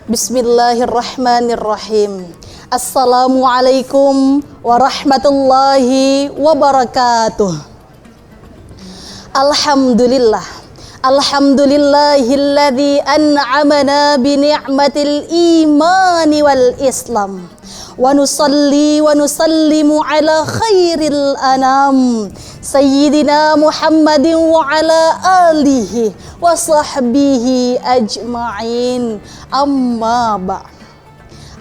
Bismillahirrahmanirrahim. Assalamualaikum warahmatullahi wabarakatuh. Alhamdulillah. Alhamdulillahilladzi an'amana bi ni'matil imani wal islam. Wa nusalli wa nusallimu ala khairil anam Sayyidina Muhammadin wa ala alihi wa sahbihi ajma'in. Amma ba'.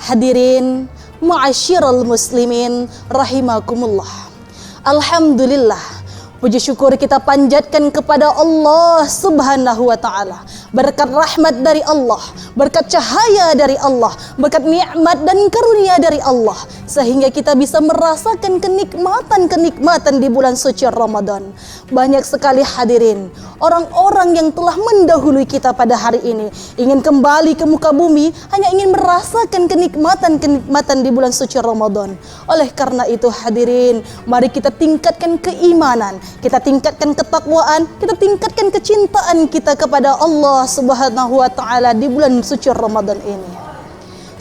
Hadirin ma'asyiral muslimin rahimakumullah. Alhamdulillah, puji syukur kita panjatkan kepada Allah Subhanahu wa ta'ala. Berkat rahmat dari Allah, berkat cahaya dari Allah, berkat nikmat dan karunia dari Allah, sehingga kita bisa merasakan kenikmatan di bulan suci Ramadan. Banyak sekali hadirin, orang-orang yang telah mendahului kita pada hari ini ingin kembali ke muka bumi, hanya ingin merasakan kenikmatan di bulan suci Ramadan. Oleh karena itu hadirin, mari kita tingkatkan keimanan, kita tingkatkan ketakwaan, kita tingkatkan kecintaan kita kepada Allah Subhanahu wa ta'ala di bulan suci Ramadan ini.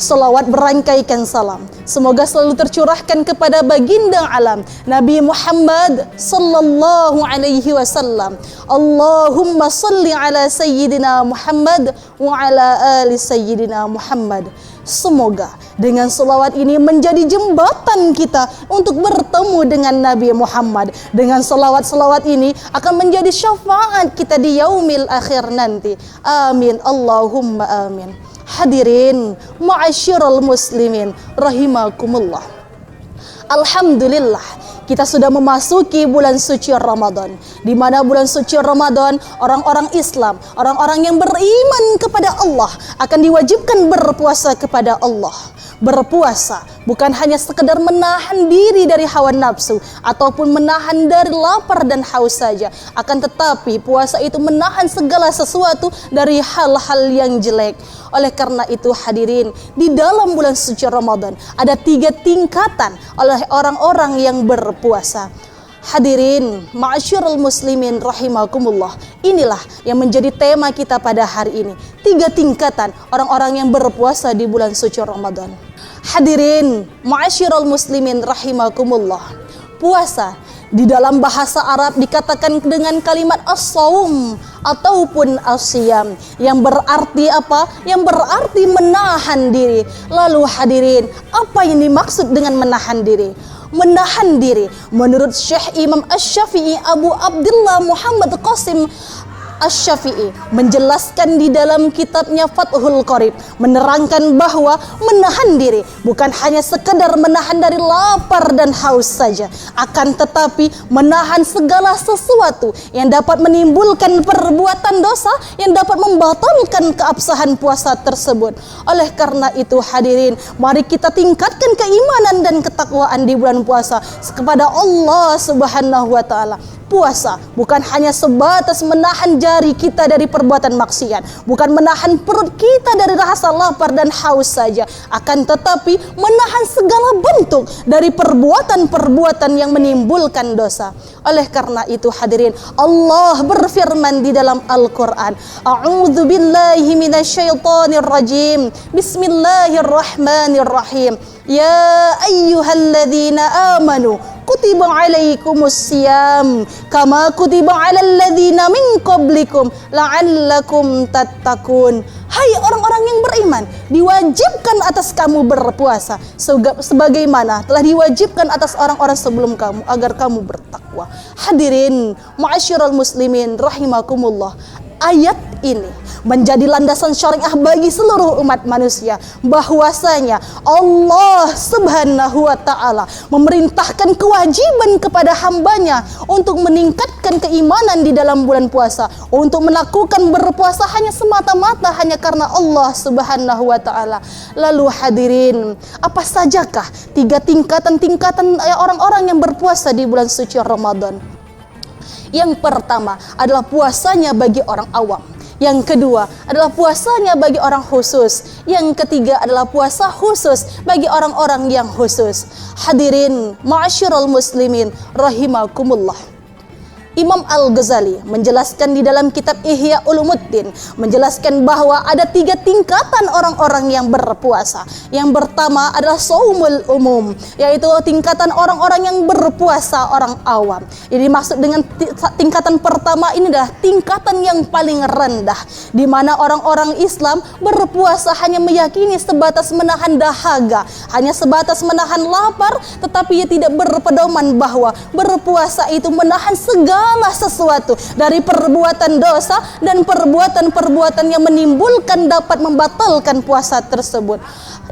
Salawat berangkaikan salam semoga selalu tercurahkan kepada baginda alam Nabi Muhammad sallallahu alaihi wasallam. Allahumma salli ala sayyidina Muhammad wa ala ali sayyidina Muhammad. Semoga dengan selawat ini menjadi jembatan kita untuk bertemu dengan Nabi Muhammad. Dengan selawat-selawat ini akan menjadi syafaat kita di yaumil akhir nanti. Amin Allahumma amin. Hadirin ma'asyiral muslimin rahimakumullah. Alhamdulillah, kita sudah memasuki bulan suci Ramadan, di mana bulan suci Ramadan orang-orang Islam, orang-orang yang beriman kepada Allah akan diwajibkan berpuasa kepada Allah. Berpuasa bukan hanya sekedar menahan diri dari hawa nafsu ataupun menahan dari lapar dan haus saja, akan tetapi puasa itu menahan segala sesuatu dari hal-hal yang jelek. Oleh karena itu hadirin, di dalam bulan suci Ramadan ada 3 tingkatan oleh orang-orang yang berpuasa. Hadirin ma'asyiral muslimin rahimakumullah, inilah yang menjadi tema kita pada hari ini. 3 tingkatan orang-orang yang berpuasa di bulan suci Ramadan. Hadirin ma'asyiral muslimin rahimakumullah, puasa di dalam bahasa Arab dikatakan dengan kalimat as-saum ataupun as-siyam, yang berarti apa? Yang berarti menahan diri. Lalu hadirin, apa yang dimaksud dengan menahan diri? Menahan diri menurut Syekh Imam Asy-Syafi'i Abu Abdullah Muhammad Qasim Asy-Syafi'i menjelaskan di dalam kitabnya Fathul Qorib, menerangkan bahwa menahan diri bukan hanya sekedar menahan dari lapar dan haus saja, akan tetapi menahan segala sesuatu yang dapat menimbulkan perbuatan dosa yang dapat membatalkan keabsahan puasa tersebut. Oleh karena itu hadirin, mari kita tingkatkan keimanan dan ketakwaan di bulan puasa kepada Allah Subhanahu wa ta'ala. Puasa bukan hanya sebatas menahan jari kita dari perbuatan maksiat, bukan menahan perut kita dari rasa lapar dan haus saja, akan tetapi menahan segala bentuk dari perbuatan-perbuatan yang menimbulkan dosa. Oleh karena itu hadirin, Allah berfirman di dalam Al-Quran, A'udzu billahi minasyaitonir rajim. Bismillahirrahmanirrahim. Ya ayyuhalladzina amanu kutiba alaikumus siyam kama kutiba alal ladzina min qablikum la'allakum tattaqun. Hai orang-orang yang beriman, diwajibkan atas kamu berpuasa sebagaimana telah diwajibkan atas orang-orang sebelum kamu agar kamu bertakwa. Hadirin ma'asyiral muslimin rahimakumullah, ayat ini menjadi landasan syariah bagi seluruh umat manusia, bahwasanya Allah Subhanahu wa ta'ala memerintahkan kewajiban kepada hambanya untuk meningkatkan keimanan di dalam bulan puasa, untuk melakukan berpuasa hanya semata-mata hanya karena Allah Subhanahu wa ta'ala. Lalu hadirin, apa sajakah 3 tingkatan orang-orang yang berpuasa di bulan suci Ramadan? Yang pertama adalah puasanya bagi orang awam. Yang kedua adalah puasanya bagi orang khusus. Yang ketiga adalah puasa khusus bagi orang-orang yang khusus. Hadirin ma'asyiral muslimin rahimakumullah. Imam Al-Ghazali menjelaskan di dalam kitab Ihya Ulumuddin, menjelaskan bahwa ada 3 tingkatan orang-orang yang berpuasa. Yang pertama adalah saumul umum, yaitu tingkatan orang-orang yang berpuasa, orang awam. Ini maksud dengan tingkatan pertama ini adalah tingkatan yang paling rendah, di mana orang-orang Islam berpuasa hanya meyakini sebatas menahan dahaga, hanya sebatas menahan lapar, tetapi ia tidak berpedoman bahwa berpuasa itu menahan segala sesuatu dari perbuatan dosa dan perbuatan-perbuatan yang menimbulkan dapat membatalkan puasa tersebut.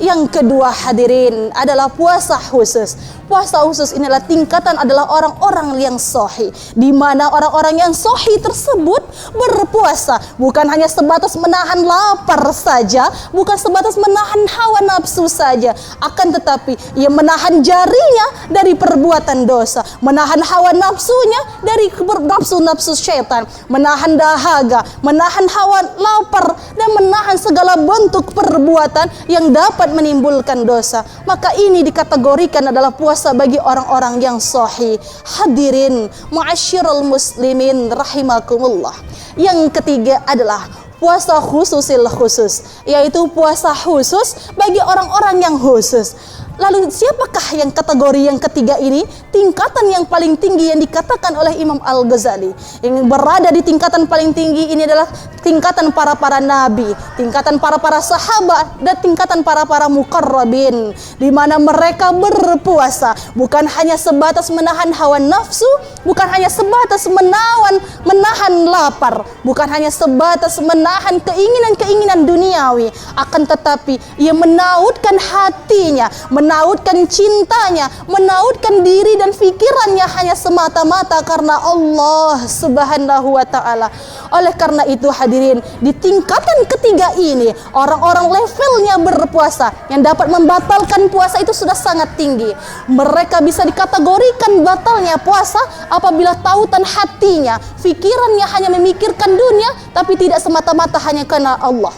Yang kedua hadirin adalah puasa khusus. Puasa khusus inilah tingkatan adalah orang-orang yang sahih, di mana orang-orang yang sahih tersebut berpuasa bukan hanya sebatas menahan lapar saja, bukan sebatas menahan hawa nafsu saja, akan tetapi ia menahan jarinya dari perbuatan dosa, menahan hawa nafsunya dari nafsu-nafsu syaitan, menahan dahaga, menahan hawa lapar, dan menahan segala bentuk perbuatan yang dapat menimbulkan dosa. Maka ini dikategorikan adalah puasa bagi orang-orang yang sahih. Hadirin ma'asyiral muslimin rahimakumullah. Yang ketiga adalah puasa khususil khusus, yaitu puasa khusus bagi orang-orang yang khusus. Lalu siapakah yang kategori yang ketiga ini? Tingkatan yang paling tinggi yang dikatakan oleh Imam Al-Ghazali, yang berada di tingkatan paling tinggi ini adalah tingkatan para nabi, tingkatan para sahabat, dan tingkatan para muqarrabin, di mana mereka berpuasa bukan hanya sebatas menahan hawa nafsu, bukan hanya sebatas menahan lapar, bukan hanya sebatas menahan keinginan-keinginan duniawi, akan tetapi ia menautkan hatinya, menautkan cintanya, menautkan diri dan pikirannya hanya semata-mata karena Allah Subhanahu wa taala. Oleh karena itu hadirin, di tingkatan ketiga ini orang-orang levelnya berpuasa yang dapat membatalkan puasa itu sudah sangat tinggi. Mereka bisa dikategorikan batalnya puasa apabila tautan hatinya, pikirannya hanya memikirkan dunia tapi tidak semata-mata hanya karena Allah.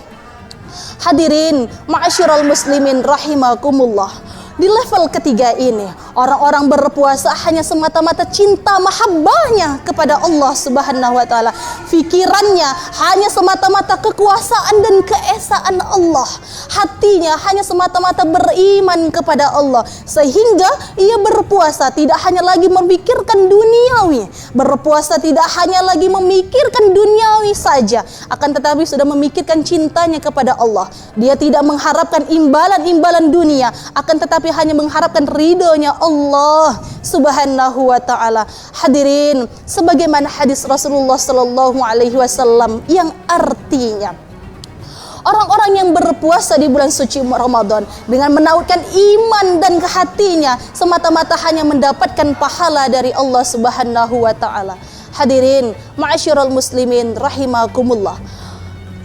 Hadirin ma'asyiral muslimin rahimakumullah. Di level ketiga ini, orang-orang berpuasa hanya semata-mata cinta mahabbahnya kepada Allah Subhanahu wa taala. Pikirannya hanya semata-mata kekuasaan dan keesaan Allah. Hatinya hanya semata-mata beriman kepada Allah. Sehingga ia berpuasa tidak hanya lagi memikirkan duniawi. Berpuasa tidak hanya lagi memikirkan duniawi saja, akan tetapi sudah memikirkan cintanya kepada Allah. Dia tidak mengharapkan imbalan-imbalan dunia, akan tetapi hanya mengharapkan ridhonya Allah Subhanahu wa taala. Hadirin, sebagaimana hadis Rasulullah sallallahu alaihi wasallam yang artinya orang-orang yang berpuasa di bulan suci Ramadan dengan menautkan iman dan hatinya semata-mata hanya mendapatkan pahala dari Allah Subhanahu wa taala. Hadirin ma'asyiral muslimin rahimakumullah.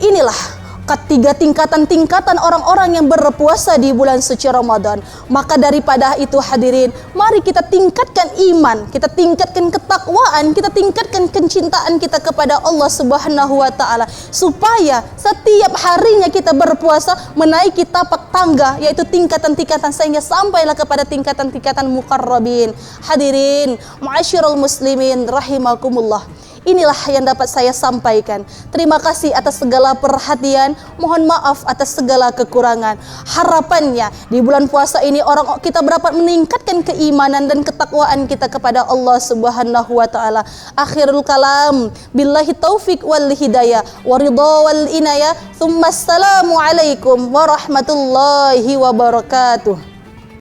Inilah ketiga tingkatan orang-orang yang berpuasa di bulan suci Ramadan. Maka daripada itu hadirin, mari kita tingkatkan iman, kita tingkatkan ketakwaan, kita tingkatkan kecintaan kita kepada Allah Subhanahu wa taala, supaya setiap harinya kita berpuasa menaiki tapak tangga, yaitu tingkatan-tingkatan sehingga sampailah kepada tingkatan-tingkatan muqarrabin. Hadirin ma'asyiral muslimin rahimakumullah. Inilah yang dapat saya sampaikan. Terima kasih atas segala perhatian. Mohon maaf atas segala kekurangan. Harapannya di bulan puasa ini kita dapat meningkatkan keimanan dan ketakwaan kita kepada Allah Subhanahu wa taala. Akhirul kalam, billahi taufik wal hidayah wa ridha wal inayah. Tsumma assalamu alaikum warahmatullahi wabarakatuh.